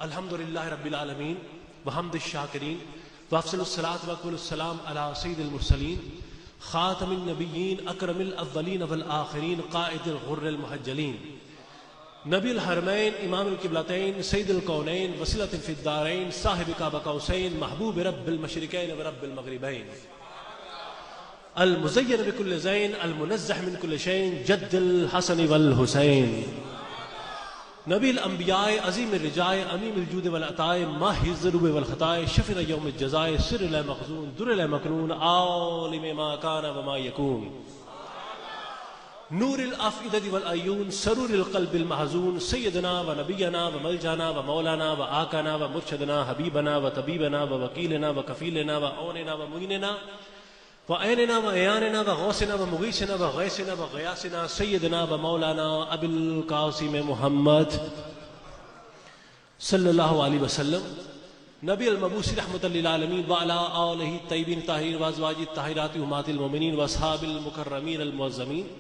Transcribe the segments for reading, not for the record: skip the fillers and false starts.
الحمدللہ رب العالمین وحمد الشاکرین وافضل الصلاۃ وکمل السلام علی سید المرسلین خاتم النبیین اکرم الاولین والآخرین قائد الغر المحجلین نبی الحرمین امام القبلتین سید الکونین وسیلۃ فی الدارین صاحب قاب قوسین محبوب رب المشرقین ورب المغربین المزین بکل زین المنزہ من کل شین جد الحسن والحسین نبی الانبیاء عظیم الرجائے امیم الجود والعطاء ماہی الذنوب والخطاء شفیع یوم الجزائے سر لا مخزون در لا مکنون عالم ما کان وما یکون نور الافئدۃ والعیون سرور القلب المحزون سیدنا و نبینا و ملجانا و مولانا و آقانا و مرشدنا حبیبنا و طبیبنا و وکیلنا و کفیلنا و اوننا و معیننا وعیننا و ایاننا و غوثنا و مغیثنا و غیثنا و غیاثنا سیدنا و مولانا ابی القاسم محمد صلی اللہ علیہ وسلم نبی المبعوث رحمۃ للعالمین وعلی آلہ الطیبین الطاہرین وازواجہ الطاہرات امہات المؤمنین واصحاب المکرمین المعظمین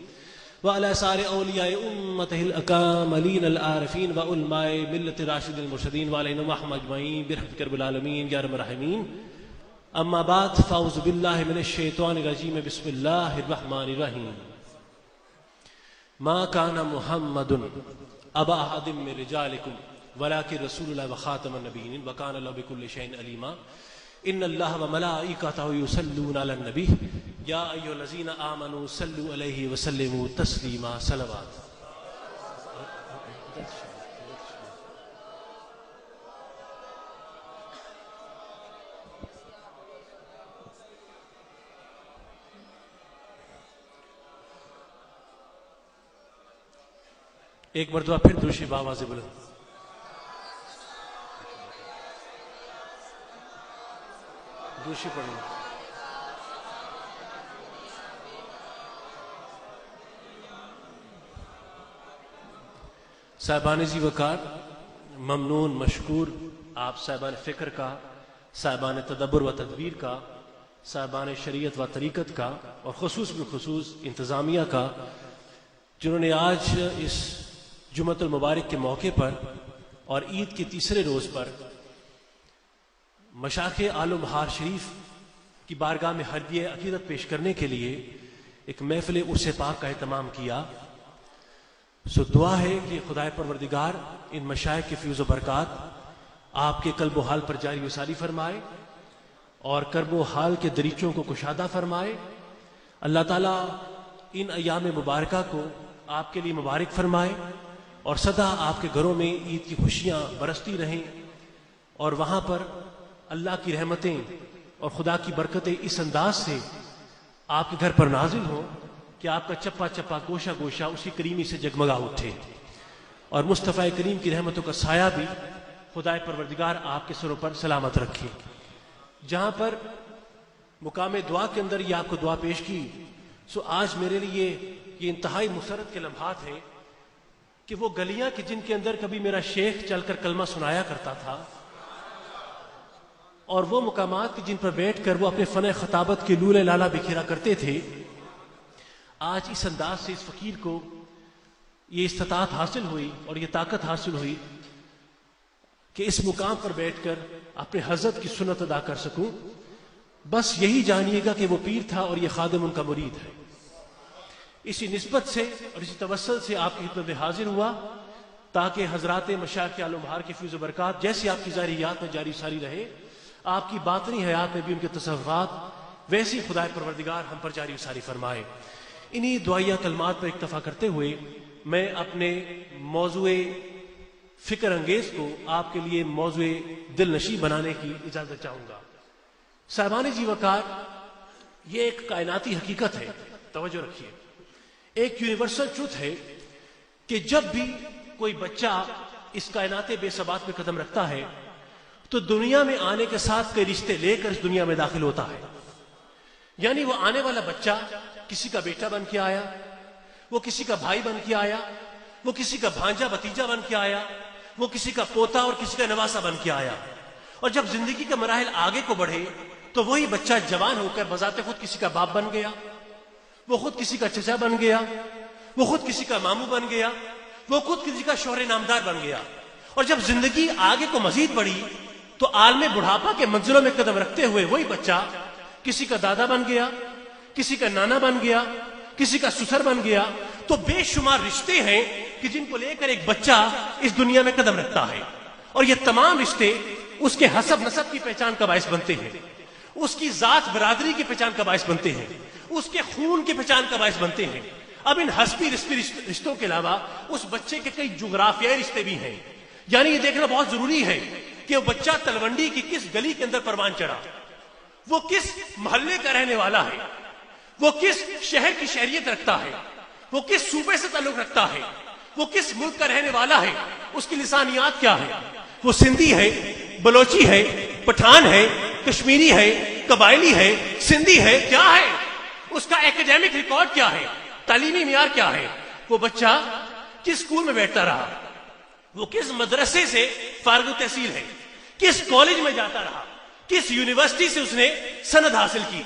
وعلی سائر اولیاء امتہ الاکاملین العارفین وعلماء ملت راشد المرشدین وعلیہم اجمعین برحمتک رب العالمین یا ارحم الراحمین اما بعد فاعوذ باللہ من الشیطان الرجیم بسم اللہ الرحمن الرحیم ما کان محمد ابا احد من رجالکم ولکن رسول اللہ وخاتم النبیین وکان اللہ بکل شیء علیما ان اللہ وملائکتہ یصلون علی النبی یا ایھا الذین آمنوا صلوا علیہ وسلموا تسلیما صلوات. ایک مرتبہ پھر درود شریف آواز بلند. درود شریف پڑھیں. صاحبان جی وقار ممنون مشکور آپ صاحبان فکر کا، صاحبان تدبر و تدبیر کا، صاحبان شریعت و طریقت کا، اور خصوص بالخصوص انتظامیہ کا، جنہوں نے آج اس جمعۃ المبارک کے موقع پر اور عید کے تیسرے روز پر مشاخ آل و بہار شریف کی بارگاہ میں ہدیہ عقیدت پیش کرنے کے لیے ایک محفل عرس پاک کا اہتمام کیا. سو دعا ہے کہ خدائے پروردگار ان مشائخ کے فیض و برکات آپ کے قلب و حال پر جاری و ساری فرمائے اور کرب و حال کے دریچوں کو کشادہ فرمائے. اللہ تعالیٰ ان ایام مبارکہ کو آپ کے لیے مبارک فرمائے اور سدا آپ کے گھروں میں عید کی خوشیاں برستی رہیں اور وہاں پر اللہ کی رحمتیں اور خدا کی برکتیں اس انداز سے آپ کے گھر پر نازل ہوں کہ آپ کا چپا چپا گوشہ گوشہ اسی کریمی سے جگمگا اٹھے اور مصطفیٰ کریم کی رحمتوں کا سایہ بھی خدائے پروردگار آپ کے سروں پر سلامت رکھے. جہاں پر مقام دعا کے اندر یہ آپ کو دعا پیش کی، سو آج میرے لیے یہ انتہائی مسرت کے لمحات ہیں کہ وہ گلیاں کہ جن کے اندر کبھی میرا شیخ چل کر کلمہ سنایا کرتا تھا، اور وہ مقامات کہ جن پر بیٹھ کر وہ اپنے فن خطابت کے لولے لالا بکھیرا کرتے تھے، آج اس انداز سے اس فقیر کو یہ استطاعت حاصل ہوئی اور یہ طاقت حاصل ہوئی کہ اس مقام پر بیٹھ کر اپنے حضرت کی سنت ادا کر سکوں. بس یہی جانیے گا کہ وہ پیر تھا اور یہ خادم ان کا مرید ہے. اسی نسبت سے اور اسی توسل سے آپ کی خدمت میں حاضر ہوا تاکہ حضرات مشائخ آل و بہار کی فیض و برکات جیسے آپ کی ظاہریات میں جاری ساری رہے، آپ کی باطنی حیات میں بھی ان کے تصرفات ویسی خدائے پروردگار ہم پر جاری ساری فرمائے. انہی دعائیہ کلمات پر اکتفا کرتے ہوئے میں اپنے موضوع فکر انگیز کو آپ کے لیے موضوع دل نشیں بنانے کی اجازت چاہوں گا. صاحبان جی وقار، یہ ایک کائناتی حقیقت ہے، توجہ رکھیے، ایک یونیورسل ٹروتھ ہے کہ جب بھی کوئی بچہ اس کائنات بے ثبات میں قدم رکھتا ہے تو دنیا میں آنے کے ساتھ کئی رشتے لے کر اس دنیا میں داخل ہوتا ہے. یعنی وہ آنے والا بچہ کسی کا بیٹا بن کے آیا، وہ کسی کا بھائی بن کے آیا، وہ کسی کا بھانجا بھتیجا بن کے آیا، وہ کسی کا پوتا اور کسی کا نواسا بن کے آیا. اور جب زندگی کے مراحل آگے کو بڑھے تو وہی بچہ جوان ہو کر بذات خود کسی کا باپ بن گیا، وہ خود کسی کا چچا بن گیا، وہ خود کسی کا ماموں بن گیا، وہ خود کسی کا شوہر نامدار بن گیا. اور جب زندگی آگے کو مزید بڑھی تو عالم بڑھاپا کے منزلوں میں قدم رکھتے ہوئے وہی بچہ کسی کا دادا بن گیا، کسی کا نانا بن گیا، کسی کا سسر بن گیا. تو بے شمار رشتے ہیں کہ جن کو لے کر ایک بچہ اس دنیا میں قدم رکھتا ہے، اور یہ تمام رشتے اس کے حسب نسب کی پہچان کا باعث بنتے ہیں، اس کی ذات برادری کی پہچان کا باعث بنتے ہیں، اس کے خون کی پہچان کا باعث بنتے ہیں. اب ان حسبی رشتوں کے علاوہ اس بچے کے کئی جغرافیائی رشتے بھی ہیں. یعنی یہ دیکھنا بہت ضروری ہے کہ وہ بچہ تلونڈی کی کس گلی کے اندر پروان چڑھا، وہ کس محلے کا رہنے والا ہے، وہ کس شہر کی شہریت رکھتا ہے، وہ کس صوبے سے تعلق رکھتا ہے، وہ کس ملک کا رہنے والا ہے، اس کی لسانیات کیا ہے، وہ سندھی ہے، بلوچی ہے، پٹھان ہے، کشمیری ہے، قبائلی ہے، سندھی ہے، کیا ہے، اس کا ایکیڈیمک ریکارڈ کیا ہے، تعلیمی معیار کیا ہے، وہ بچہ کس اسکول میں بیٹھتا رہا، وہ کس مدرسے سے فارغ التحصیل ہے، کس کالج میں جاتا رہا، کس یونیورسٹی سے اس نے سند حاصل کی،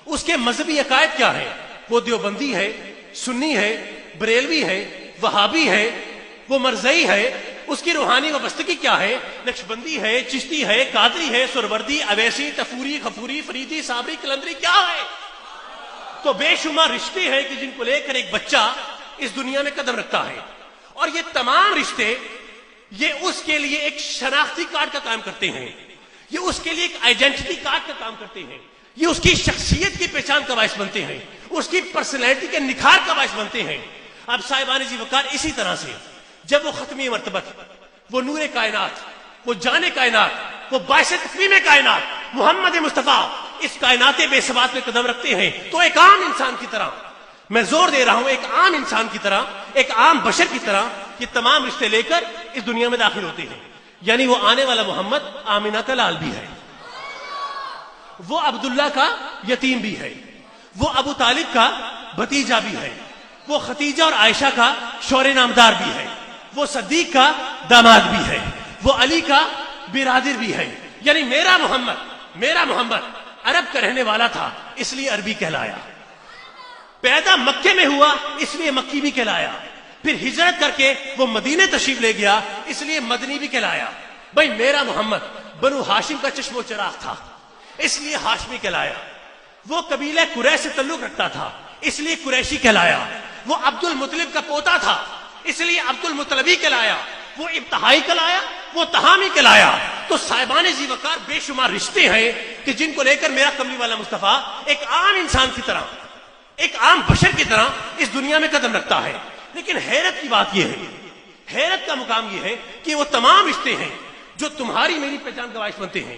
اس کے مذہبی عقائد کیا ہے، وہ دیوبندی ہے، سنی ہے، بریلوی ہے، وہابی ہے، وہ مرزئی ہے، اس کی روحانی وابستگی کیا ہے، نقشبندی ہے، چشتی ہے، قادری ہے، سروردی، اویسی، تفوری، غفوری، فریدی، صابری، کلندری، کیا ہے. تو بے شمار رشتے ہیں کہ جن کو لے کر ایک بچہ اس دنیا میں قدم رکھتا ہے، اور یہ تمام رشتے یہ اس کے لیے ایک شناختی کارڈ کا کام کرتے ہیں، یہ اس کے لیے ایک آئیڈینٹی کارڈ کا کام کرتے ہیں، یہ اس کی شخصیت کی پہچان کا باعث بنتے ہیں، اس کی پرسنالٹی کے نکھار کا باعث بنتے ہیں. اب صاحبان جی وقار اسی طرح سے جب وہ ختمی مرتبت، وہ نور کائنات، وہ جان کائنات، وہ باعث تقویم کائنات محمد مصطفیٰ اس کائنات بے ثبات میں قدم رکھتے ہیں، تو ایک عام انسان کی طرح، میں زور دے رہا ہوں، ایک عام انسان کی طرح، ایک عام بشر کی طرح یہ تمام رشتے لے کر اس دنیا میں داخل ہوتے ہیں. یعنی وہ آنے والا محمد آمینہ کا لال بھی ہے، وہ عبداللہ کا یتیم بھی ہے، وہ ابو طالب کا بھتیجا بھی ہے، وہ ختیجہ اور عائشہ کا شوہر نامدار بھی ہے، وہ صدیق کا داماد بھی ہے، وہ علی کا برادر بھی ہے. یعنی میرا محمد عرب کا رہنے والا تھا اس لیے عربی کہلایا، پیدا مکے میں ہوا اس لیے مکی بھی کہلایا، پھر ہجرت کر کے وہ مدینے تشریف لے گیا اس لیے مدنی بھی کہلایا. بھائی میرا محمد بنو ہاشم کا چشم و چراغ تھا اس لیے ہاشمی کہلایا، وہ قبیلہ قریش سے تعلق رکھتا تھا اس لیے قریشی کہلایا، وہ عبد المطلب کا پوتا تھا اس لیے عبد المطلبی کہلایا، وہ ابتہائی کہلایا، وہ تہامی کہلایا. تو صاحبان جی وقار بے شمار رشتے ہیں کہ جن کو لے کر میرا کملی والا مصطفیٰ ایک عام انسان کی طرح، ایک عام بشر کی طرح اس دنیا میں قدم رکھتا ہے. لیکن حیرت کی بات یہ ہے، حیرت کا مقام یہ ہے کہ وہ تمام رشتے ہیں جو تمہاری میری پہچان کا باعث بنتے ہیں.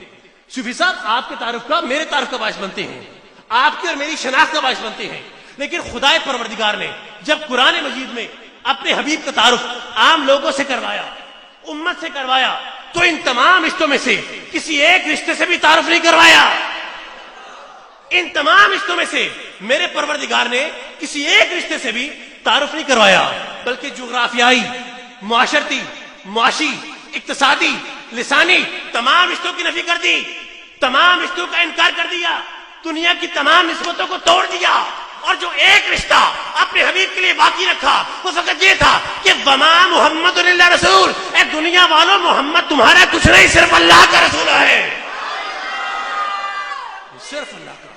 صوفی صاحب آپ کے تعارف کا میرے تعارف کا باعث بنتے ہیں، آپ کی اور میری شناخت کا باعث بنتے ہیں. لیکن خدائے پروردگار نے جب قرآن مجید میں اپنے حبیب کا تعارف عام لوگوں سے کروایا، امت سے کروایا، تو ان تمام رشتوں میں سے کسی ایک رشتے سے بھی تعارف نہیں کروایا. ان تمام رشتوں میں سے میرے پروردگار نے کسی ایک رشتے سے بھی تعارف نہیں کروایا، بلکہ جغرافیائی، معاشرتی، معاشی، اقتصادی، لسانی تمام رشتوں کی نفی کر دی، تمام رشتوں کا انکار کر دیا، دنیا کی تمام نسبتوں کو توڑ دیا، اور جو ایک رشتہ اپنے حبیب کے لیے باقی رکھا وہ فقط یہ تھا کہ وما محمد الا رسول، اے دنیا والوں محمد تمہارا کچھ نہیں، صرف اللہ کا رسول ہے، صرف اللہ کا.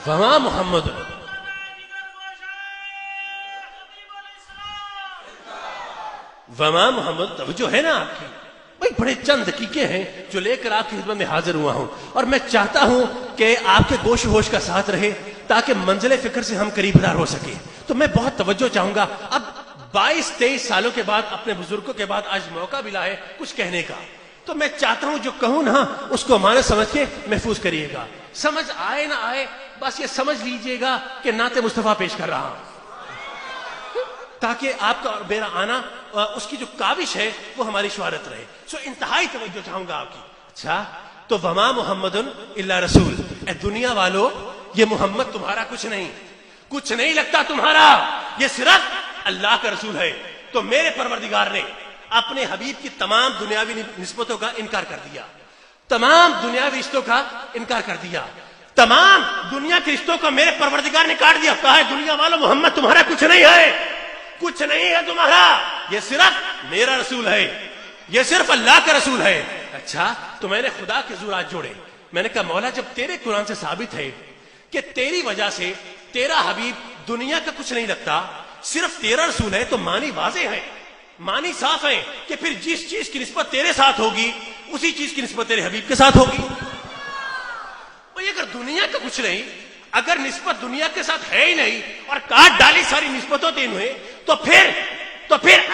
وما محمد وما محمد توجہ ہے نا آپ کی. بھائی بڑے چند دقیقے ہیں جو لے کر آپ کی خدمت میں حاضر ہوا ہوں، اور میں چاہتا ہوں کہ آپ کے گوش و ہوش کا ساتھ رہے تاکہ منزل فکر سے ہم قریب دار ہو سکے. تو میں بہت توجہ چاہوں گا. اب 22-23 سالوں کے بعد اپنے بزرگوں کے بعد آج موقع ملا ہے کچھ کہنے کا، تو میں چاہتا ہوں جو کہوں نا اس کو معنی سمجھ کے محفوظ کریے گا. سمجھ آئے نہ آئے بس یہ سمجھ لیجئے گا کہ نعت مصطفیٰ پیش کر رہا ہوں، تاکہ آپ کا میرا آنا اس کی جو کاوش ہے وہ ہماری شہرت رہے. انتہائی توجہ چاہوں گا آپ کی. اچھا تو وما محمد الا رسول، اے دنیا والو یہ محمد تمہارا کچھ نہیں لگتا تمہارا، یہ صرف اللہ کا رسول ہے. تو میرے پروردگار نے اپنے حبیب کی تمام دنیاوی نسبتوں کا انکار کر دیا، تمام دنیاوی رشتوں کا انکار کر دیا، تمام دنیا کے رشتوں کو میرے پروردگار نے کاٹ دیا. کہا ہے دنیا والوں محمد تمہارا کچھ نہیں ہے، کچھ نہیں ہے تمہارا، یہ صرف میرا رسول ہے، یہ صرف اللہ کا رسول ہے. اچھا تو میں نے خدا کے حضور آج جوڑے. میں نے کہا مولا جب تیرے قرآن سے ثابت ہے کہ تیری وجہ سے تیرا حبیب دنیا کا کچھ نہیں لگتا، صرف تیرا رسول ہے، تو معنی واضح ہے، معنی صاف ہے کہ پھر جس چیز کی نسبت تیرے ساتھ ہوگی اسی چیز کی نسبت تیرے حبیب کے ساتھ ہوگی. بھئی اگر دنیا کا کچھ نہیں، اگر نسبت دنیا کے ساتھ ہے ہی نہیں اور کاٹ ڈالی ساری نسبتوں تینوں، تو پھر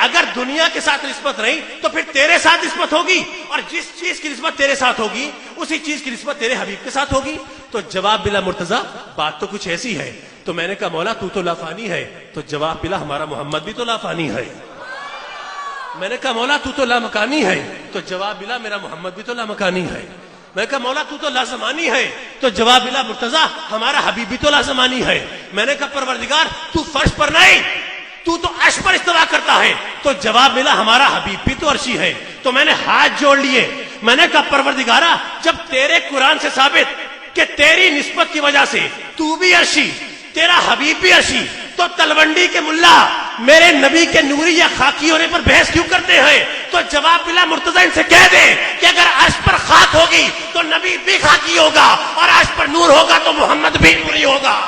اگر دنیا کے ساتھ نسبت نہیں تو پھر تیرے ساتھ نسبت ہوگی، اور جس چیز کی نسبت تیرے ساتھ ہوگی اسی چیز کی نسبت تیرے حبیب کے ساتھ ہوگی. تو جواب ملا مرتضیٰ بات تو کچھ ایسی ہے. تو میں نے کہا مولا تو لافانی ہے. تو جواب ملا ہمارا محمد بھی تو لافانی ہے. میں نے کہا مولا تو لامکانی ہے. تو جواب ملا میرا محمد بھی تو لامکانی ہے. میں نے کہا مولا تو لازمانی ہے. تو جواب ملا مرتضیٰ ہمارا حبیب بھی تو لازمانی ہے. میں نے کہا پروردگار تو فرش پر نہیں، تو عرش پر استوا کرتا ہے. تو جواب ملا ہمارا حبیب بھی تو عرشی ہے. تو میں نے ہاتھ جوڑ لیے. میں نے کہا پروردگارا جب تیرے قرآن سے ثابت کہ تیری نسبت کی وجہ سے تو بھی عرشی، تیرا حبیب بھی عرشی، تو تلونڈی کے ملا میرے نبی کے نوری یا خاکی ہونے پر بحث کیوں کرتے ہیں؟ تو جواب ملا مرتضیٰ ان سے کہہ دے کہ اگر عرش پر خاک ہوگی تو نبی بھی خاکی ہوگا، اور عرش پر نور ہوگا تو محمد بھی نوری ہوگا.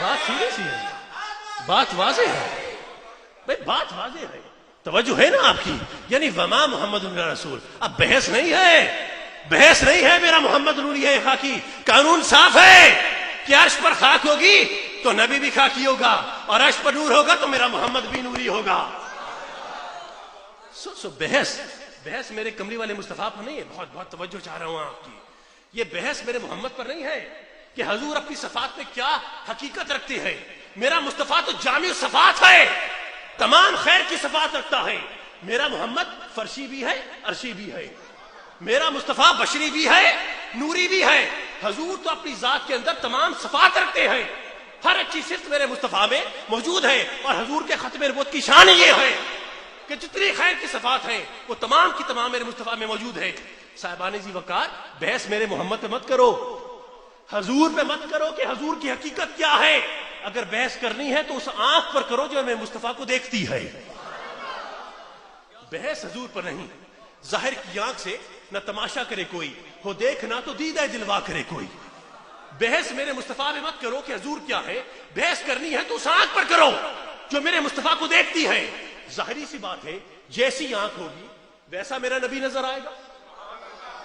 بات سیدھی سی ہے، بات واضح ہے بھائی، بات واضح ہے. توجہ ہے نا آپ کی؟ یعنی وما محمد رسول. اب بحث نہیں ہے، بحث نہیں ہے میرا محمد نوری ہے خاکی. قانون صاف ہے کہ عرش پر خاک ہوگی تو نبی بھی خاکی ہوگا، اور عرش پر نور ہوگا تو میرا محمد بھی نوری ہوگا. بحث میرے کملی والے مصطفیٰ پر نہیں ہے. بہت توجہ چاہ رہا ہوں آپ کی. یہ بحث میرے محمد پر نہیں ہے کہ حضور اپنی صفات میں کیا حقیقت رکھتے ہیں. میرا مصطفیٰ تو جامع صفات ہے، تمام خیر کی صفات رکھتا ہے. میرا محمد فرشی بھی ہے، عرشی بھی ہے. میرا مصطفیٰ بشری بھی ہے، نوری بھی ہے. حضور تو اپنی ذات کے اندر تمام صفات رکھتے ہیں. ہر اچھی صفت میرے مصطفیٰ میں موجود ہے. اور حضور کے ختم نبوت کی شان یہ ہے کہ جتنی خیر کی صفات ہیں وہ تمام کی تمام میرے مصطفیٰ میں موجود ہے. صاحبان جی وقار، بحث میرے محمد پہ مت کرو، حضور پہ مت کرو کہ حضور کی حقیقت کیا ہے. اگر بحث کرنی ہے تو اس آنکھ پر کرو جو میں مصطفیٰ کو دیکھتی ہے. بحث حضور پر نہیں. ظاہر کی آنکھ سے نہ تماشا کرے کوئی، ہو دیکھنا تو دیدہ دلوا کرے کوئی. بحث میرے مصطفیٰ میں مت کرو کہ حضور کیا ہے. بحث کرنی ہے تو اس آنکھ پر کرو جو میرے مصطفیٰ کو دیکھتی ہے. ظاہری سی بات ہے، جیسی آنکھ ہوگی ویسا میرا نبی نظر آئے گا.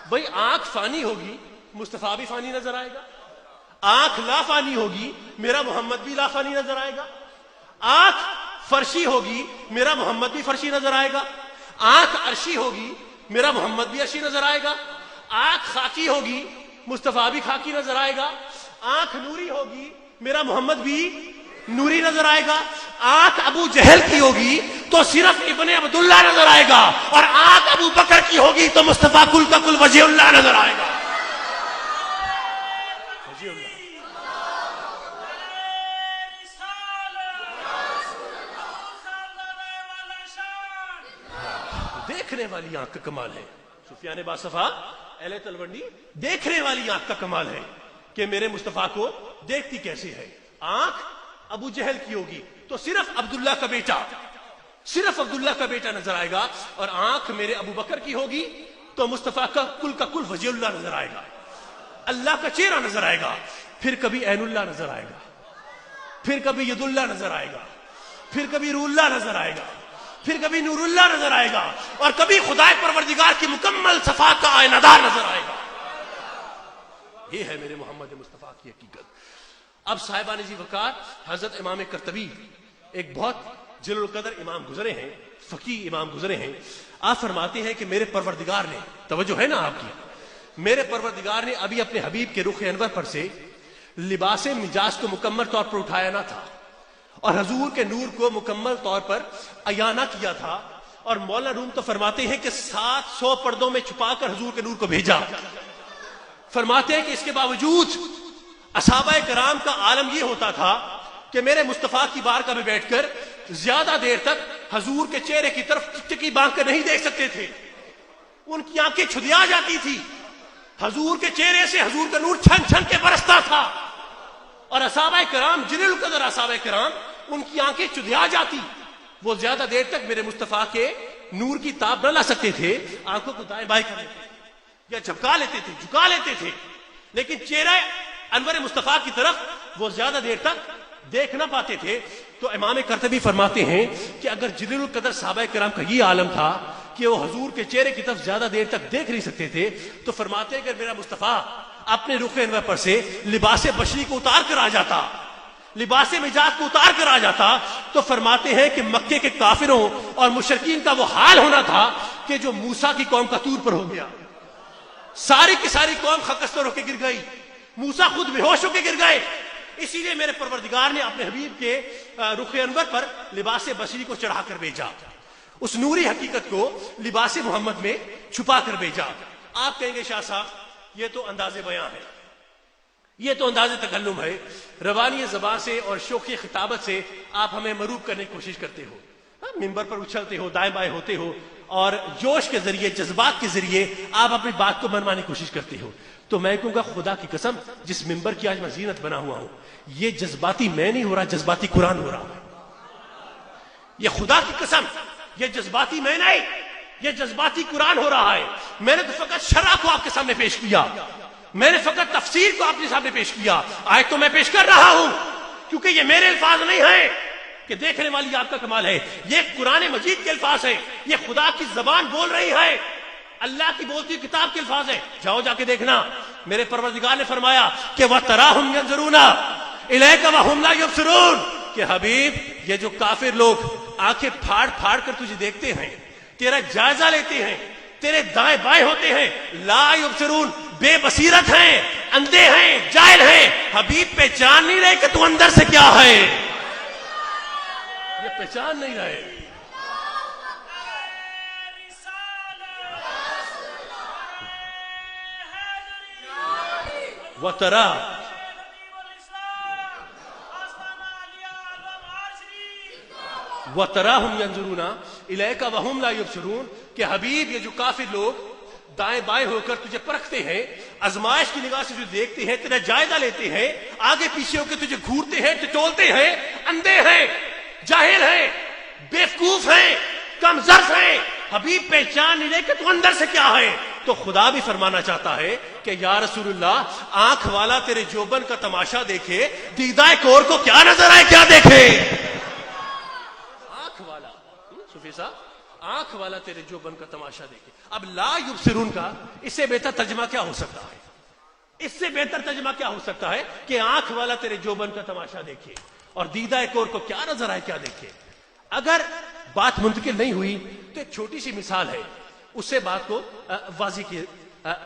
بھئی آنکھ فانی ہوگی، مصطفیٰ بھی فانی نظر آئے گا. آنکھ لا فانی ہوگی، میرا محمد بھی لا فانی نظر آئے گا. آنکھ فرشی ہوگی، میرا محمد بھی فرشی نظر آئے گا. آنکھ عرشی ہوگی، میرا محمد بھی عرشی نظر آئے گا. آنکھ خاکی ہوگی، مصطفیٰ بھی خاکی نظر آئے گا. آنکھ نوری ہوگی، میرا محمد بھی نوری نظر آئے گا. آنکھ ابو جہل کی ہوگی تو صرف ابن عبداللہ نظر آئے گا، اور آنکھ ابو بکر کی ہوگی تو مصطفیٰ کل کا کل وجہ اللہ نظر آئے گا. دیکھنے والی آنکھ کا کمال ہے. سفیان باصفا اہل تلونڈی، دیکھنے والی آنکھ کا کمال ہے کہ میرے مصطفیٰ کو دیکھتی کیسے ہے. آنکھ ابو جہل کی ہوگی تو صرف عبداللہ کا بیٹا نظر آئے گا، اور آنکھ میرے ابو بکر کی ہوگی تو مصطفیٰ کا کل وجہ اللہ نظر آئے گا. اللہ کا چہرہ نظر آئے گا. پھر کبھی عین اللہ نظر آئے گا، پھر کبھی ید اللہ نظر آئے گا، پھر کبھی روح اللہ نظر آئے گا، پھر کبھی نور اللہ نظر آئے گا، اور کبھی خدا پروردگار کی مکمل صفات کا آئینہ دار نظر آئے گا. یہ ہے میرے محمد مصطفیٰ کی حقیقت. اب صاحبان جی وقار، حضرت امام قرطبی ایک بہت جلیل القدر امام گزرے ہیں، فقیہ امام گزرے ہیں. آپ فرماتے ہیں کہ میرے پروردگار نے، توجہ ہے نا آپ کی، میرے پروردگار نے ابھی اپنے حبیب کے رخ انور پر سے لباس مجاز کو مکمل طور پر اٹھایا نہ تھا، اور حضور کے نور کو مکمل طور پر عیاں نہ کیا تھا. اور مولانا روم تو فرماتے ہیں کہ 700 پردوں میں چھپا کر حضور کے نور کو بھیجا. فرماتے ہیں کہ اس کے باوجود صحابہ کرام کا عالم یہ ہوتا تھا کہ میرے مصطفیٰ کی بارگاہ میں بیٹھ کر زیادہ دیر تک حضور کے چہرے کی طرف ٹکٹکی باندھ کر نہیں دیکھ سکتے تھے. ان کی آنکھیں چھدیا جاتی تھی. حضور کے چہرے سے حضور کا نور چھن چھن کے برستا تھا. اور صحابہ کرام جلیل القدر صحابہ کرام ان کی آنکھیں چدیا جاتی. وہ زیادہ دیر تک میرے مصطفیٰ کے نور کی تاب نہ لا سکتے تھے. آنکھوں کو دائیں بائیں کر لیتے تھے یا جھپکا لیتے تھے, جھکا لیتے تھے, لیکن چہرہ انور مصطفیٰ کی طرف وہ زیادہ دیر تک دیکھ نہ پاتے تھے. تو امام قرطبی فرماتے ہیں کہ اگر جلیل القدر صحابہ کرام کا یہ عالم تھا کہ وہ حضور کے چہرے کی طرف زیادہ دیر تک دیکھ نہیں سکتے تھے, تو فرماتے ہیں کہ میرا مصطفیٰ اپنے رخ انور پر سے لباس بشری کو اتار کر آ جاتا, لباس مجاز کو اتار کر آ جاتا, تو فرماتے ہیں کہ مکے کے کافروں اور مشرکین کا وہ حال ہونا تھا کہ جو موسیٰ کی قوم کا طور پر ہو گیا. ساری کی ساری قوم خکستر ہو کے گر گئی, موسیٰ خود بے ہوش ہو کے گر گئے. اسی لیے میرے پروردگار نے اپنے حبیب کے رخ انور پر لباس بشری کو چڑھا کر بھیجا, اس نوری حقیقت کو لباس محمد میں چھپا کر بھیجا. آپ کہیں گے شاہ صاحب یہ تو انداز بیان ہے, یہ تو انداز تکلم ہے, روانی زبان سے اور شوخی خطابت سے آپ ہمیں مروب کرنے کی کوشش کرتے ہو, منبر پر اچھلتے ہو, دائیں بائیں ہوتے ہو, اور جوش کے ذریعے, جذبات کے ذریعے آپ اپنی بات کو منوانے کی کوشش کرتے ہو. تو میں کہوں گا خدا کی قسم جس ممبر کی آج میں زینت بنا ہوا ہوں, یہ جذباتی میں نہیں ہو رہا, جذباتی قرآن ہو رہا ہے. یہ خدا کی قسم, یہ جذباتی میں نہیں, یہ جذباتی قرآن ہو رہا ہے. میں نے تو فقط شرح کو آپ کے سامنے پیش کیا, میں نے فقط تفسیر کو آپ کے سامنے پیش کیا. آیت تو میں پیش کر رہا ہوں کیونکہ یہ میرے الفاظ نہیں ہیں کہ دیکھنے والی آپ کا کمال ہے, یہ قرآن مجید کے الفاظ ہیں, یہ خدا کی زبان بول رہی ہے, اللہ کی بولتی کتاب کے الفاظ ہیں. جاؤ جا کے دیکھنا, میرے پروردگار نے فرمایا کہ وَتَرَاهُمْ يَنْظُرُونَ إِلَيْكَ وَهُمْ لَا يُبْصِرُونَ, کہ حبیب یہ جو کافر لوگ آنکھیں پھاڑ پھاڑ کر تجھے دیکھتے ہیں, تیرا جائزہ لیتے ہیں, تیرے دائیں بائیں ہوتے ہیں, لا یبصرون, بے بصیرت ہیں, اندھے ہیں, جاہل ہیں, حبیب پہچان نہیں رہے کہ تو اندر سے کیا ہے, یہ پہچان نہیں رہے. وَتَرَا وَتَرَاهُمْ يَنْظُرُونَ إِلَيْكَ وَهُمْ لَا يُبْصِرُونَ, کہ حبیب یہ جو کافر لوگ دائیں بائیں ہو کر تجھے پرکھتے ہیں, آزمائش کی نگاہ سے تجھے دیکھتے ہیں, تیرا جائزہ لیتے ہیں, آگے پیچھے ہو کے تجھے گھورتے ہیں, ٹٹولتے ہیں, اندھے ہیں, جاہل ہیں, بیوقوف ہیں, کم ظرف ہیں, حبیب پہچان نہیں رہے کہ تو اندر سے کیا ہے. تو خدا بھی فرمانا چاہتا ہے کہ یا رسول اللہ, آنکھ والا تیرے جوبن کا تماشا دیکھے, دیدہ کور کو کیا نظر آئے, کیا دیکھے. آنکھ والا, صوفی صاحب, آنکھ والا تیرے جوبن کا تماشا دیکھے. اب لا یبصرون کا اس سے بہتر ترجمہ کیا ہو سکتا ہے, اس سے بہتر ترجمہ کیا ہو سکتا ہے کہ آنکھ والا تیرے جوبن کا تماشا دیکھے اور دیدہ کور کو کیا نظر آئے, کیا دیکھے. اگر بات منتقل نہیں ہوئی تو ایک چھوٹی سی مثال ہے, اس سے بات کو واضح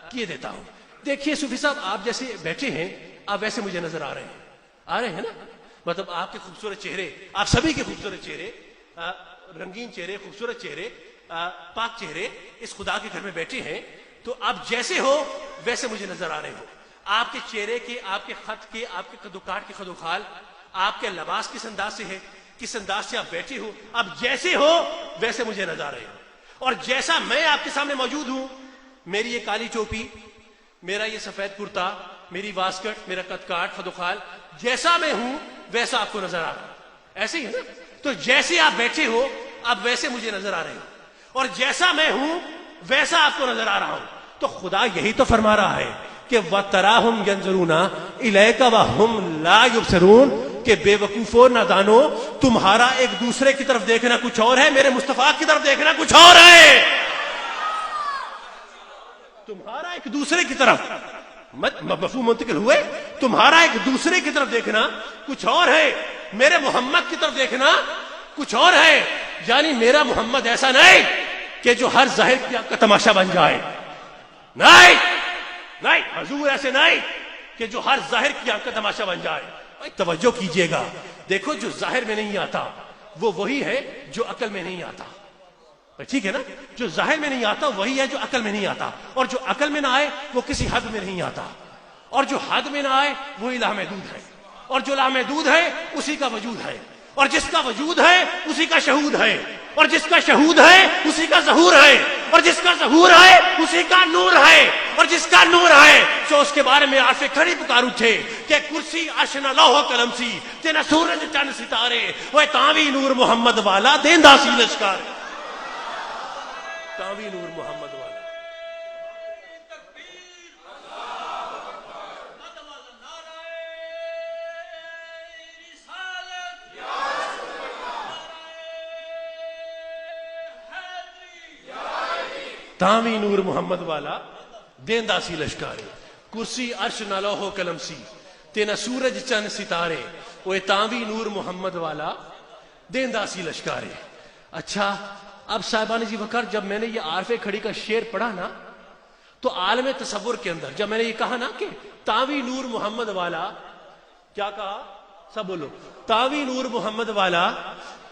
کیے دیتا ہوں. دیکھیے صوفی صاحب, آپ جیسے بیٹھے ہیں آپ ویسے مجھے نظر آ رہے ہیں نا, مطلب آپ کے خوبصورت چہرے, آپ سبھی کے خوبصورت چہرے, رنگین چہرے, خوبصورت چہرے, پاک چہرے اس خدا کے گھر میں بیٹھے ہیں. تو آپ جیسے ہو ویسے مجھے نظر آ رہے ہو. آپ کے چہرے کے, آپ کے خط کے, آپ کے قدوکاٹ کے خدوخال, آپ کے لباس کس انداز سے ہے, کس انداز سے آپ بیٹھے ہو, آپ جیسے ہو ویسے مجھے نظر آ رہے ہو. اور جیسا میں آپ کے سامنے موجود ہوں, میری یہ کالی ٹوپی, میرا یہ سفید کرتا, میری واسکٹ, میرا قد کاٹ, خدوخال, جیسا میں ہوں ویسا آپ کو نظر آ رہا ہے. ایسے ہی ہے نا. تو جیسے آپ بیٹھے ہو آپ ویسے مجھے نظر آ رہے ہو, اور جیسا میں ہوں ویسا آپ کو نظر آ رہا ہوں. تو خدا یہی تو فرما رہا ہے کہ وَتَرَاهُمْ يَنْظُرُونَ إِلَيْكَ وَهُمْ لَا يُبْصِرُونَ, کہ بے وقوفو نادانو, تمہارا ایک دوسرے کی طرف دیکھنا کچھ اور ہے, میرے مصطفیٰ کی طرف دیکھنا کچھ اور ہے. تمہارا ایک دوسرے کی طرف, مفہوم منتقل ہوئے, تمہارا ایک دوسرے کی طرف دیکھنا کچھ اور ہے, میرے محمد کی طرف دیکھنا کچھ اور ہے. یعنی میرا محمد ایسا نہیں کہ جو ہر ظاہر کی آپ کا تماشا بن جائے, نہیں نہیں, حضور ایسے نہیں کہ جو ہر ظاہر کی آپ کا تماشا بن جائے. توجہ کیجئے گا, دیکھو جو ظاہر میں نہیں آتا وہ وہی ہے جو عقل میں نہیں آتا. ٹھیک ہے نا, جو ظاہر میں نہیں آتا وہی ہے جو عقل میں نہیں آتا, اور جو عقل میں نہ آئے وہ کسی حد میں نہیں آتا. اور جو حد میں نہ آئے وہی لامحدود ہے، اور جو لامحدود ہے اسی کا وجود ہے، اور جس کا وجود ہے اسی کا شہود ہے، اور جس کا شہود ہے اسی کا ظہور ہے، اور جس کا ظہور ہے اسی کا نور ہے، اور جس کا نور ہے سو اس کے بارے میں عارف کھڑی پکار اٹھے کہ کرسی عرش نہ لوح قلم سی تے نہ سورج چند ستارے، وہ تاوی نور محمد والا دیندا سی لشکار، تاوی نور محمد والا۔ تاوی نور محمد والا دیندا سی لشکارے، کرسی عرش نہ لوح قلم سی تے نہ سورج چند ستارے، وہ تاوی نور محمد والا دیندا سی لشکارے۔ اچھا اب صاحبان جی وقار، جب میں نے یہ عارف کھڑی کا شعر پڑھا نا تو عالم تصور کے اندر جب میں نے یہ کہا نا کہ تاوی نور محمد والا، کیا کہا سب بولو، تاوی نور محمد والا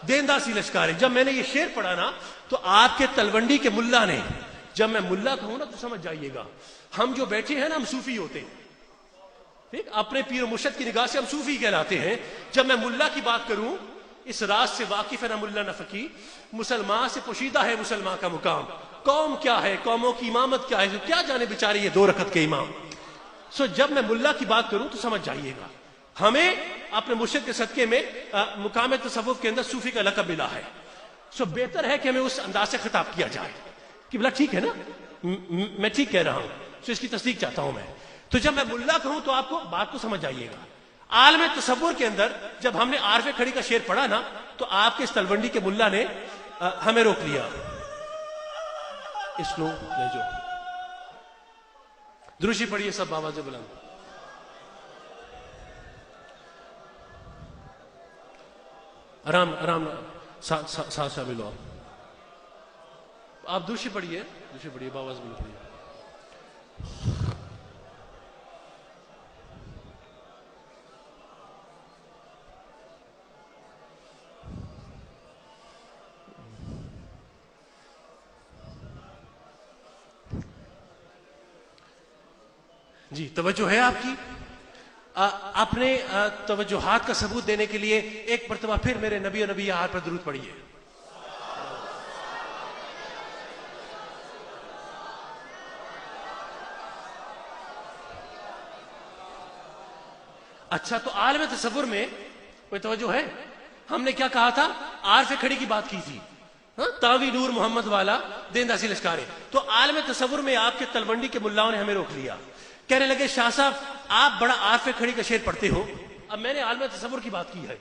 دیندا سی لشکارے، جب میں نے یہ شعر پڑھا نا تو آپ کے تلونڈی کے ملا نے، جب میں ملا کہوں نا تو سمجھ جائیے گا، ہم جو بیٹھے ہیں نا ہم صوفی ہوتے ہیں، ٹھیک، اپنے پیر و مرشد کی نگاہ سے ہم صوفی کہلاتے ہیں۔ جب میں ملا کی بات کروں، اس راز سے واقف ہے نہ ملا نہ فقیر، مسلمان سے پوشیدہ ہے مسلمان کا مقام، قوم کیا ہے، قوموں کی امامت کیا ہے، کیا جانے بیچارے یہ 2 رکعت کے امام۔ سو جب میں ملا کی بات کروں تو سمجھ جائیے گا، ہمیں اپنے مرشد کے صدقے میں مقام تصوف کے اندر صوفی کا لقب ملا ہے۔ سو بہتر ہے کہ ہمیں اس انداز سے خطاب کیا جائے کہ بلا ٹھیک ہے نا، میں ٹھیک کہہ رہا ہوں، سو اس کی تصدیق چاہتا ہوں میں۔ تو جب میں ملا کہوں تو آپ کو بات کو سمجھ جائیے گا۔ عالم تصور کے اندر جب ہم نے عارف کھڑی کا شعر پڑھا نا تو آپ کے اس تلونڈی کے ملا نے ہمیں روک لیا، اس لو لے جو دروشی پڑھیے سب آواز بلند۔ آرام آرام ساتھ شامل ہو، آپ دروشی پڑھیے، دروشی پڑھیے، آواز بلند پڑھیے۔ جی توجہ ہے آپ کی، اپنے توجہات کا ثبوت دینے کے لیے ایک مرتبہ پھر میرے نبی و نبی آہار پر درود پڑھیے۔ اچھا تو عالم تصور میں کوئی توجہ ہے؟ ہم نے کیا کہا تھا؟ عارف کھڑی کی بات کی تھی، تاوی نور محمد والا دیندا سی لشکارے۔ تو عالم تصور میں آپ کے تلونڈی کے ملاؤں نے ہمیں روک لیا، کہنے لگے شاہ صاحب آپ بڑا عارف کھڑی کا شعر پڑھتے ہو۔ اب میں نے عالم تصور کی بات کی ہے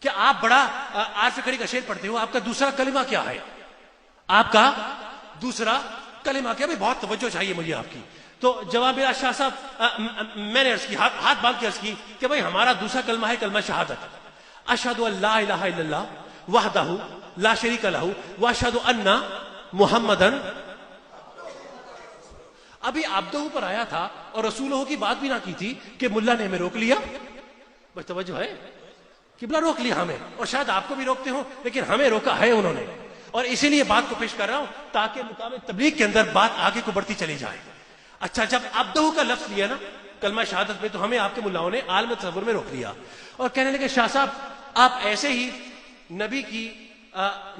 کہ آپ بڑا عارف کھڑی کا شعر پڑھتے ہو، آپ کا دوسرا کلمہ کیا ہے؟ آپ کا دوسرا کلمہ کیا؟ بھائی بہت توجہ چاہیے مجھے آپ کی۔ تو جواب میرا شاہ صاحب، میں نے عرض کی، ہاتھ باندھ کے عرض کی کہ بھائی ہمارا دوسرا کلمہ ہے کلمہ شہادت، اشہد ان لا الہ الا اللہ وحدہ لا شریک لہ واشہد ان محمدن۔ ابھی عبدہ پر آیا تھا اور رسولہ کی بات بھی نہ کی تھی کہ ملا نے ہمیں روک لیا۔ بھائی توجہ ہے، قبلہ روک لیا ہمیں، اور شاید آپ کو بھی روکتے ہوں، لیکن ہمیں روکا ہے انہوں نے، اور اسی لیے بات کو پیش کر رہا ہوں تاکہ مقام تبلیغ کے اندر بات آگے کو بڑھتی چلی جائے۔ اچھا جب عبدہ کا لفظ لیا نا کلمہ شہادت میں تو ہمیں آپ کے ملاؤں نے عالم تصور میں روک لیا اور کہنے لگے شاہ صاحب آپ ایسے ہی نبی کی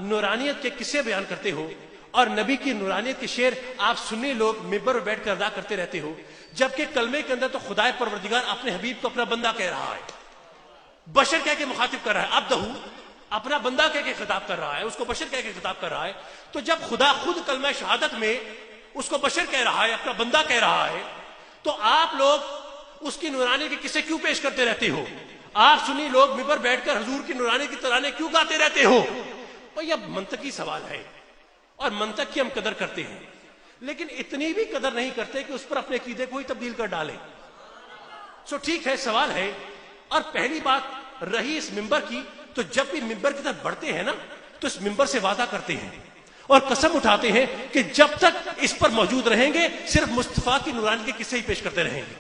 نورانیت کے قصے بیان کرتے ہو اور نبی کی نورانیت کے شعر آپ سنی لوگ ممبر پر بیٹھ کر ادا کرتے رہتے ہو، جبکہ کلمے کے اندر تو خدائے پروردگار اپنے حبیب کو اپنا بندہ کہہ رہا ہے، بشر کہہ کے مخاطب کر رہا ہے، عبدہ اپنا بندہ کہہ کے خطاب کر رہا ہے، اس کو بشر کہہ کے خطاب کر رہا ہے۔ تو جب خدا خود کلمہ شہادت میں اس کو بشر کہہ رہا ہے، اپنا بندہ کہہ رہا ہے، تو آپ لوگ اس کی نورانی کے قصے کیوں پیش کرتے رہتے ہو؟ آپ سنی لوگ ممبر بیٹھ کر حضور کی نورانی کی ترانے کیوں گاتے رہتے ہو؟ اور یہ منطقی سوال ہے اور منطق کی ہم قدر کرتے ہیں، لیکن اتنی بھی قدر نہیں کرتے کہ اس پر اپنے عقیدے کو ہی تبدیل کر ڈالیں۔ سو ٹھیک ہے، سوال ہے۔ اور پہلی بات رہی اس ممبر کی، تو جب بھی ممبر کی طرف بڑھتے ہیں نا تو اس ممبر سے وعدہ کرتے ہیں اور قسم اٹھاتے ہیں کہ جب تک اس پر موجود رہیں گے صرف مصطفیٰ کی نورانی کے قصے ہی پیش کرتے رہیں گے۔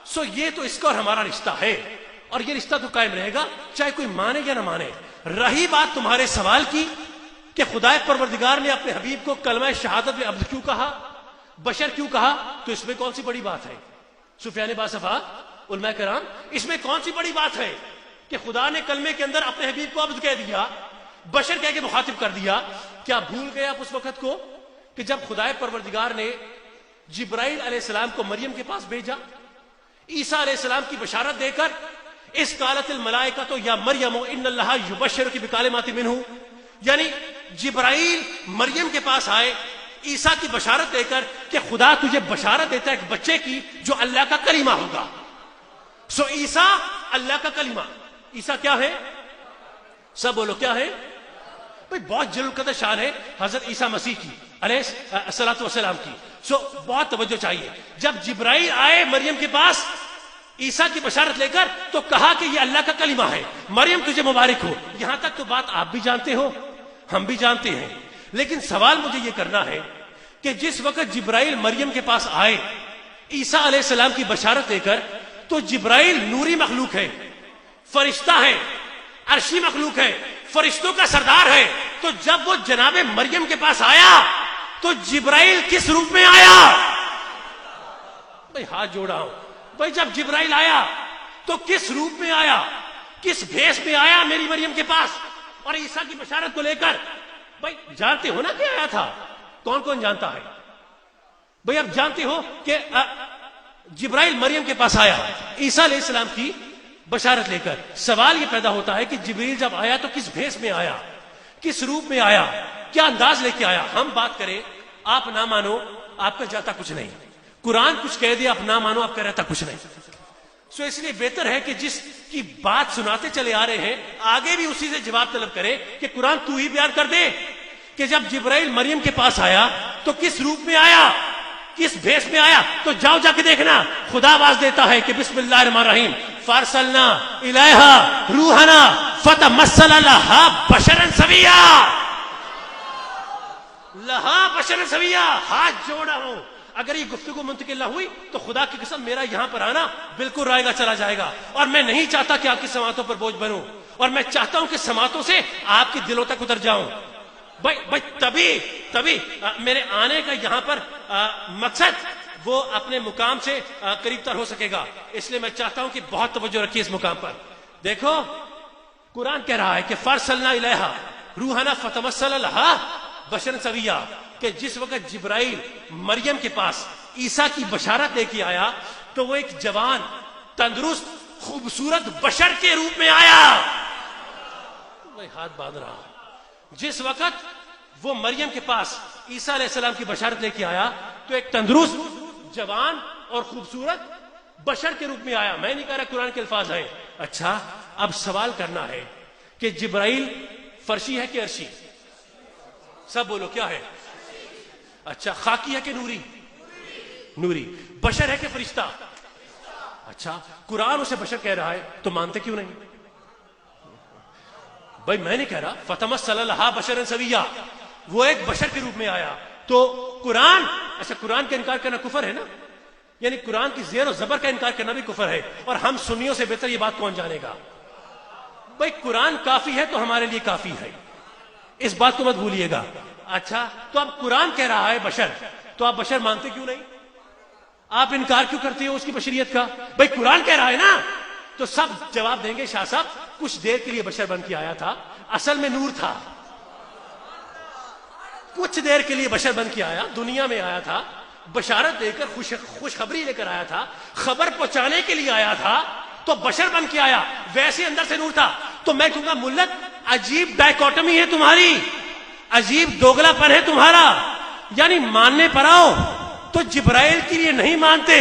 سو یہ تو اس کا اور ہمارا رشتہ ہے اور یہ رشتہ تو قائم رہے گا چاہے کوئی مانے یا نہ مانے۔ رہی بات تمہارے سوال کی کہ خدائے پروردگار نے اپنے حبیب کو کلمہ شہادت میں عبد کیوں کہا، بشر کیوں کہا، تو اس میں کون سی بڑی بات ہے؟ سفیان باصفا علماء کرام، اس میں کون سی بڑی بات ہے کہ خدا نے کلمے کے اندر اپنے حبیب کو عبد کہہ دیا، بشر کہہ کے مخاطب کر دیا؟ کیا بھول گئے آپ اس وقت کو کہ جب خدائے پروردگار نے جبرائیل علیہ السلام کو مریم کے پاس بھیجا، عیسیٰ علیہ السلام کی بشارت دے کر، اس قالت الملائکۃ یا مریم ان اللہ یبشرک بکلمات منہ، یعنی جبرائیل مریم کے پاس آئے عیسیٰ کی بشارت دے کر کہ خدا تجھے بشارت دیتا ہے ایک بچے کی جو اللہ کا کلمہ ہوگا. سو عیسیٰ اللہ کا کلمہ. عیسیٰ کیا ہے؟ سب بولو کیا ہے؟ بھئی بہت جلل قدر شان ہے حضرت عیسیٰ مسیح کی علیہ الصلوۃ والسلام کی. سو بہت توجہ چاہیے. جب جبرائیل آئے مریم کے پاس عیسیٰ کی بشارت لے کر تو کہا کہ یہ اللہ کا کلمہ ہے، مریم تجھے مبارک ہو. یہاں تک تو بات آپ بھی جانتے ہو، ہم بھی جانتے ہیں، لیکن سوال مجھے یہ کرنا ہے کہ جس وقت جبرائیل مریم کے پاس آئے عیسیٰ علیہ السلام کی بشارت دے کر، تو جبرائیل نوری مخلوق ہے، فرشتہ ہے، عرشی مخلوق ہے، فرشتوں کا سردار ہے. تو جب وہ جناب مریم کے پاس آیا تو جبرائیل کس روپ میں آیا؟ بھائی ہاتھ جوڑا ہوں، بھائی جب جبرائیل آیا تو کس روپ میں آیا، کس بھیس میں آیا میری مریم کے پاس اور عیسیٰ کی بشارت کو لے کر؟ بھائی جانتے ہو نا کیا آیا تھا؟ کون کون جانتا ہے؟ بھئی اب جانتے ہو کہ جبرائیل مریم کے پاس آیا عیسیٰ علیہ السلام کی بشارت لے کر. سوال یہ پیدا ہوتا ہے کہ جبرائیل جب آیا تو کس بھیس میں آیا، کس روپ میں آیا، کیا انداز لے کے آیا؟ ہم بات کریں، آپ نہ مانو آپ کا جاتا کچھ نہیں. قرآن کچھ کہہ دیا آپ نہ مانو آپ کا رہتا کچھ نہیں. سو اس لیے بہتر ہے کہ جس کی بات سناتے چلے آ رہے ہیں آگے بھی اسی سے جواب طلب کرے کہ قرآن تو ہی بیان کر دے کہ جب جبرائیل مریم کے پاس آیا تو کس روپ میں آیا، کس بھیس میں آیا. تو جاؤ جا کے دیکھنا، خدا آواز دیتا ہے کہ بسم اللہ الرحمن الرحیم فارسلنا الیہا روحنا فتمثل لہا بشرا سویا. لہا بشرا سویا. ہاتھ جوڑا ہوں، اگر یہ گفتگو منتقل نہ ہوئی تو خدا کی قسم میرا یہاں پر آنا بالکل رائے گا چلا جائے گا. اور میں نہیں چاہتا کہ آپ کی سماعتوں پر بوجھ بنوں، اور میں چاہتا ہوں کہ سماعتوں سے آپ کے دلوں تک اتر جاؤں. بھائی تبھی میرے آنے کا یہاں پر مقصد وہ اپنے مقام سے قریب تر ہو سکے گا. اس لیے میں چاہتا ہوں کہ بہت توجہ رکھیے اس مقام پر. دیکھو قرآن کہہ رہا ہے کہ فارسلنا الیہا روحنا فتمثل لہا بشرا سویا، کہ جس وقت جبرائیل مریم کے پاس عیسیٰ کی بشارت لے کے آیا تو وہ ایک جوان، تندرست، خوبصورت بشر کے روپ میں آیا. میں ہاتھ باندھ رہا ہوں. جس وقت وہ مریم کے پاس عیسیٰ علیہ السلام کی بشارت لے کے آیا تو ایک تندرست، جوان اور خوبصورت بشر کے روپ میں آیا. میں نہیں کہہ رہا قرآن کے الفاظ ہیں. اچھا اب سوال کرنا ہے کہ جبرائیل فرشی ہے کہ عرشی؟ سب بولو کیا ہے؟ اچھا خاکی ہے کہ نوری؟ نوری. بشر ہے کہ فرشتہ؟ اچھا قرآن اسے بشر کہہ رہا ہے تو مانتے کیوں نہیں؟ بھائی میں نہیں کہہ رہا فتمثل لہا بشرا سویا، وہ ایک بشر کے روپ میں آیا. تو قرآن، اچھا قرآن کا انکار کرنا کفر ہے نا؟ یعنی قرآن کی زیر و زبر کا انکار کرنا بھی کفر ہے. اور ہم سنیوں سے بہتر یہ بات کون جانے گا؟ بھائی قرآن کافی ہے تو ہمارے لیے کافی ہے، اس بات کو مت بھولیے گا. اچھا تو اب قرآن کہہ رہا ہے بشر، تو آپ بشر مانتے کیوں نہیں؟ آپ انکار کیوں کرتے ہو اس کی بشریت کا؟ بھائی قرآن کہہ رہا ہے نا. تو سب جواب دیں گے شاہ صاحب کچھ دیر کے لیے بشر بن کے آیا تھا، اصل میں نور تھا. کچھ دیر کے لیے بشر بن کے آیا، دنیا میں آیا تھا، بشارت دے کر خوشخبری لے کر آیا تھا، خبر پہنچانے کے لیے آیا تھا، تو بشر بن کے آیا، ویسے اندر سے نور تھا. تو میں کہوں گا ملت عجیب ڈائیکوٹمی ہے تمہاری، عجیب دوگلا پن ہے تمہارا. یعنی ماننے پر آؤ تو جبرائیل کے لیے نہیں مانتے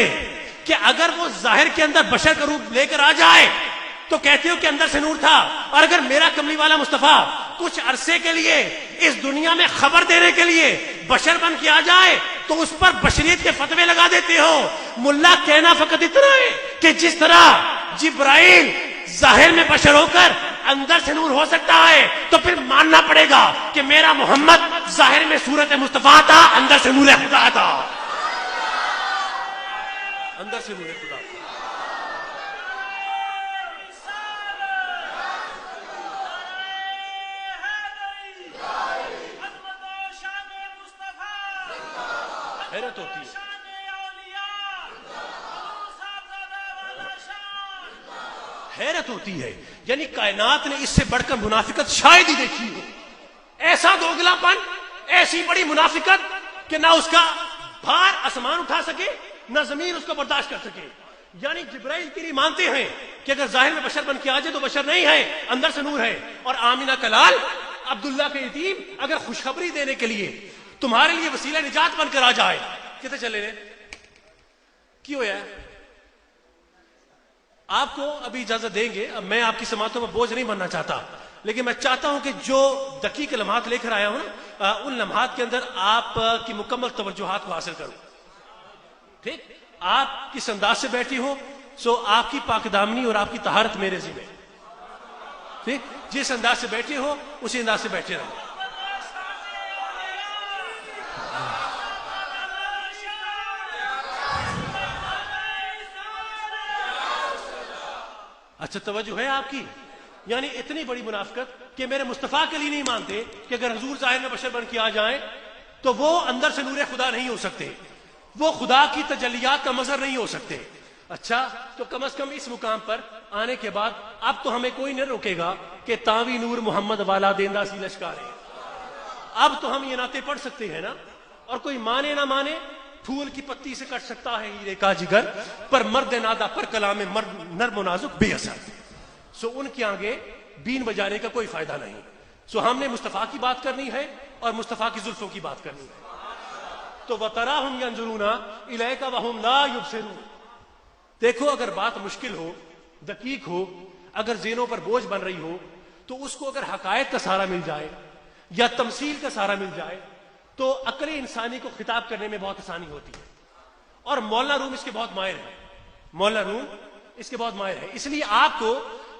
کہ اگر وہ ظاہر کے اندر بشر کا روپ لے کر آ جائے تو کہتے ہو کہ اندر سے نور تھا. اور اگر میرا کملی والا مصطفیٰ کچھ عرصے کے لیے اس دنیا میں خبر دینے کے لیے بشر بن کے آ جائے تو اس پر بشریت کے فتوے لگا دیتے ہو. ملا کہنا فقط اتنا ہے کہ جس طرح جبرائیل ظاہر میں بشر ہو کر اندر سے نور ہو سکتا ہے تو پھر ماننا پڑے گا کہ میرا محمد ظاہر میں صورت مصطفیٰ تھا، اندر سے نور خدا تھا. اندر سے نور خدا. حیرت ہوتی ہے. حیرت ہوتی ہے، یعنی کائنات نے اس سے بڑھ کر منافقت شاید ہی دیکھی ہو. ایسا دوگلا پن، ایسی بڑی منافقت کہ نہ اس کا بھار آسمان اٹھا سکے نہ زمین اس کو برداشت کر سکے. یعنی جبرائیل کے لیے مانتے ہیں کہ اگر ظاہر میں بشر بن کے آ جائے تو بشر نہیں ہے، اندر سے نور ہے. اور آمینہ کا لال، عبداللہ کے یتیم اگر خوشخبری دینے کے لیے تمہارے لیے وسیلہ نجات بن کر آ جائے، کتنے چلے رہے کی ہوا ہے. آپ کو ابھی اجازت دیں گے، اب میں آپ کی سماعتوں میں بوجھ نہیں بننا چاہتا، لیکن میں چاہتا ہوں کہ جو دقیق لمحات لے کر آیا ہوں نا، ان لمحات کے اندر آپ کی مکمل توجہات کو حاصل کروں. ٹھیک، آپ کس انداز سے بیٹھی ہو سو آپ کی پاک دامنی اور آپ کی طہارت میرے ذمہ. ٹھیک، جس انداز سے بیٹھے ہو اسی انداز سے بیٹھے رہو. اچھا توجہ ہے آپ کی. یعنی اتنی بڑی منافقت کہ میرے مصطفیٰ کے لیے نہیں مانتے کہ اگر حضور ظاہر میں بشر بن کے آ جائیں تو وہ اندر سے نور خدا نہیں ہو سکتے، وہ خدا کی تجلیات کا مظہر نہیں ہو سکتے. اچھا تو کم از کم اس مقام پر آنے کے بعد اب تو ہمیں کوئی نہیں روکے گا کہ تاوی نور محمد والا دیندہ سی لشکارے. اب تو ہم یہ نعتیں پڑھ سکتے ہیں نا، اور کوئی مانے نہ مانے، پھول کی پتی سے کٹ سکتا ہے ہیرے کا جگر، پر مرد نادا پر کلام نرم و نازک بے اثر. سو ان کے آگے بین بجانے کا کوئی فائدہ نہیں. سو ہم نے مصطفیٰ کی بات کرنی ہے اور مصطفیٰ کی زلفوں کی بات کرنی ہے. تو وَتَرَاهُمْ يَنْظُرُونَ إِلَيْكَ وَهُمْ لَا يُبْصِرُونَ. دیکھو اگر بات مشکل ہو، دقیق ہو، اگر ذہنوں پر بوجھ بن رہی ہو، تو اس کو اگر حقائق کا سہارا مل جائے یا تمثیل کا سہارا مل جائے تو عقل انسانی کو خطاب کرنے میں بہت آسانی ہوتی ہے. اور مولانا روم اس کے بہت ماہر ہیں، مولانا روم اس کے بہت ماہر ہیں. اس لیے آپ کو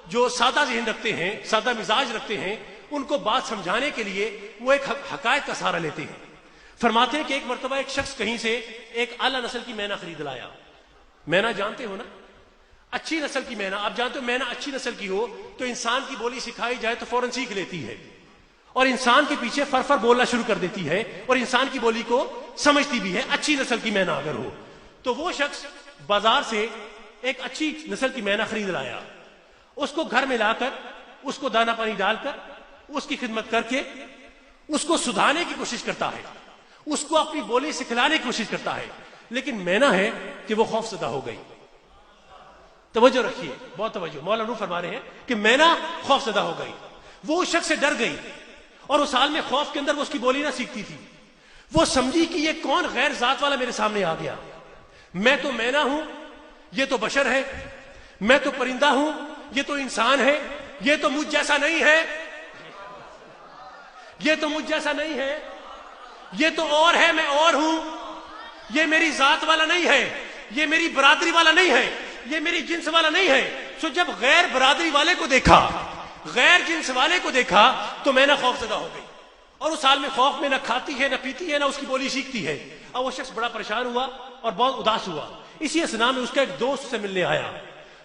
جو سادہ ذہن رکھتے ہیں، سادہ مزاج رکھتے ہیں، ان کو بات سمجھانے کے لیے وہ ایک حقائق کا سہارا لیتے ہیں. فرماتے ہیں کہ ایک مرتبہ ایک شخص کہیں سے ایک اعلیٰ نسل کی مینا خرید لایا. مینا جانتے ہو نا، اچھی نسل کی مینا. آپ جانتے ہو مینا اچھی نسل کی ہو تو انسان کی بولی سکھائی جائے تو فوراً سیکھ لیتی ہے، اور انسان کے پیچھے فر بولنا شروع کر دیتی ہے، اور انسان کی بولی کو سمجھتی بھی ہے. اچھی نسل کی مینا اگر ہو تو وہ شخص بازار سے ایک اچھی نسل کی مینا خرید لایا. اس کو گھر میں لا کر اس کو دانا پانی ڈال کر اس کی خدمت کر کے اس کو سدھارنے کی کوشش کرتا ہے، اس کو اپنی بولی سکھلانے کی کوشش کرتا ہے. لیکن مینا ہے کہ وہ خوف زدہ ہو گئی. توجہ رکھیے، بہت توجہ. مولانا فرما رہے ہیں کہ مینا خوف زدہ ہو گئی. وہ اس شخص سے ڈر گئی اور اس حال میں خوف کے اندر وہ اس کی بولی نہ سیکھتی تھی. وہ سمجھی کہ یہ کون غیر ذات والا میرے سامنے آ گیا. میں تو مینا ہوں، یہ تو بشر ہے. میں تو پرندہ ہوں، یہ تو انسان ہے. یہ تو مجھ جیسا نہیں ہے، یہ تو مجھ جیسا نہیں ہے. یہ تو اور ہے، میں اور ہوں. یہ میری ذات والا نہیں ہے، یہ میری برادری والا نہیں ہے، یہ میری جنس والا نہیں ہے. سو جب غیر برادری والے کو دیکھا، غیر جنس والے کو دیکھا تو میں نہ خوف زدہ ہو گئی. اور اس حال میں خوف میں نہ کھاتی ہے، نہ پیتی ہے، نہ اس کی بولی سیکھتی ہے. اور وہ شخص بڑا پریشان ہوا اور بہت اداس ہوا. اسی اسنا میں اس کا ایک دوست سے ملنے آیا.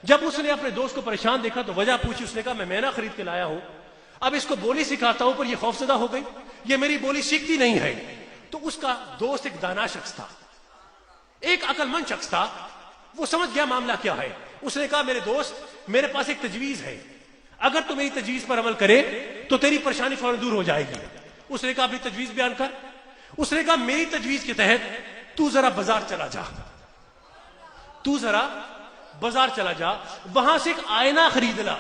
جب اس نے اپنے دوست کو پریشان دیکھا تو وجہ پوچھی. اس نے کہا میں مینا خرید کے لایا ہوں، اب اس کو بولی سکھاتا ہوں پر یہ خوف زدہ ہو گئی، یہ میری بولی سیکھتی نہیں ہے. تو اس کا دوست ایک دانا شخص تھا، ایک عقل مند شخص تھا. وہ سمجھ گیا معاملہ کیا ہے. اس نے کہا میرے دوست، میرے پاس ایک تجویز ہے، اگر تو میری تجویز پر عمل کرے تو تیری پریشانی فوراً دور ہو جائے گی. اس نے کہا اپنی تجویز بیان کر. اس نے کہا میری تجویز کے تحت تو ذرا بازار چلا جا، تو ذرا بازار چلا جا، وہاں سے ایک آئینہ خرید لا،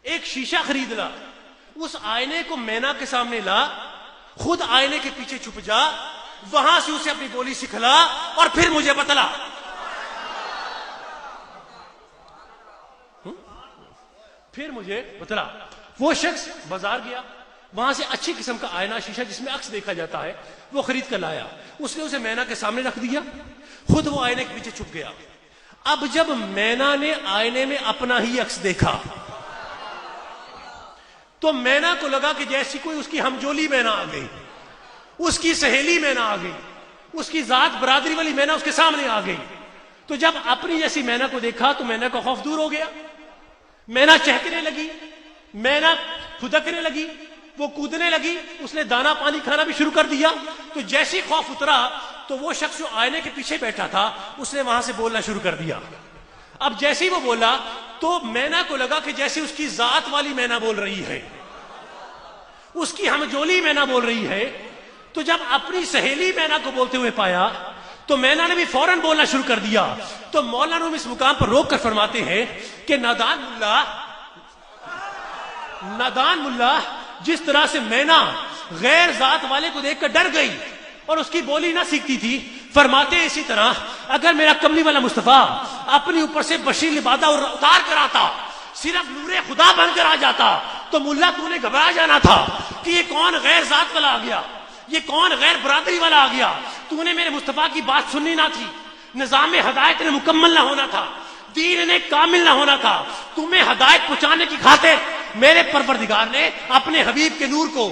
ایک شیشہ خرید لا. اس آئینے کو مینا کے سامنے لا، خود آئینے کے پیچھے چھپ جا، وہاں سے اسے اپنی بولی سکھلا اور پھر مجھے بتلا. پھر مجھے بتلا. وہ شخص بازار گیا، وہاں سے اچھی قسم کا آئینہ شیشہ جس میں عکس دیکھا جاتا ہے وہ خرید کر لایا. اس نے اسے مینا کے سامنے رکھ دیا، خود وہ آئینے کے پیچھے چھپ گیا. اب جب مینا نے آئینے میں اپنا ہی عکس دیکھا تو مینا کو لگا کہ جیسی کوئی اس کی ہمجولی مینا آ گئی، اس کی سہیلی مینا آ گئی، اس کی ذات برادری والی مینا اس کے سامنے آ گئی. تو جب اپنی جیسی مینا کو دیکھا تو مینا کا خوف دور ہو گیا. مینا چہکنے لگی، مینا پھدکنے لگی، وہ کودنے لگی. اس نے دانا پانی کھانا بھی شروع کر دیا. تو جیسی خوف اترا تو وہ شخص جو آئینے کے پیچھے بیٹھا تھا اس نے وہاں سے بولنا شروع کر دیا. اب جیسے ہی وہ بولا تو مینا کو لگا کہ جیسے اس کی ذات والی مینا بول رہی ہے، اس کی ہمجولی مینا بول رہی ہے. تو جب اپنی سہیلی مینا کو بولتے ہوئے پایا تو مینا نے بھی فوراً بولنا شروع کر دیا. تو مولانا روم اس مقام پر روک کر فرماتے ہیں کہ نادان ملا جس طرح سے مینا غیر ذات والے کو دیکھ کر ڈر گئی اور اس کی بولی نہ سیکھتی تھی، فرماتے ہیں اسی طرح اگر میرا کملی والا مصطفیٰ اپنے اوپر سے بشیر لبادہ اتار کر آتا، صرف نور خدا بن کر آ جاتا، تو ملا تو نے گھبرا جانا تھا کہ یہ کون غیر ذات والا آ گیا، یہ کون غیر برادری والا آ گیا. تو نے میرے مصطفیٰ کی بات سننی نہ تھی، نظام ہدایت نے مکمل نہ ہونا تھا، دین نے کامل نہ ہونا تھا. تمہیں ہدایت پہنچانے کی خاطر میرے پروردگار نے اپنے حبیب کے نور کو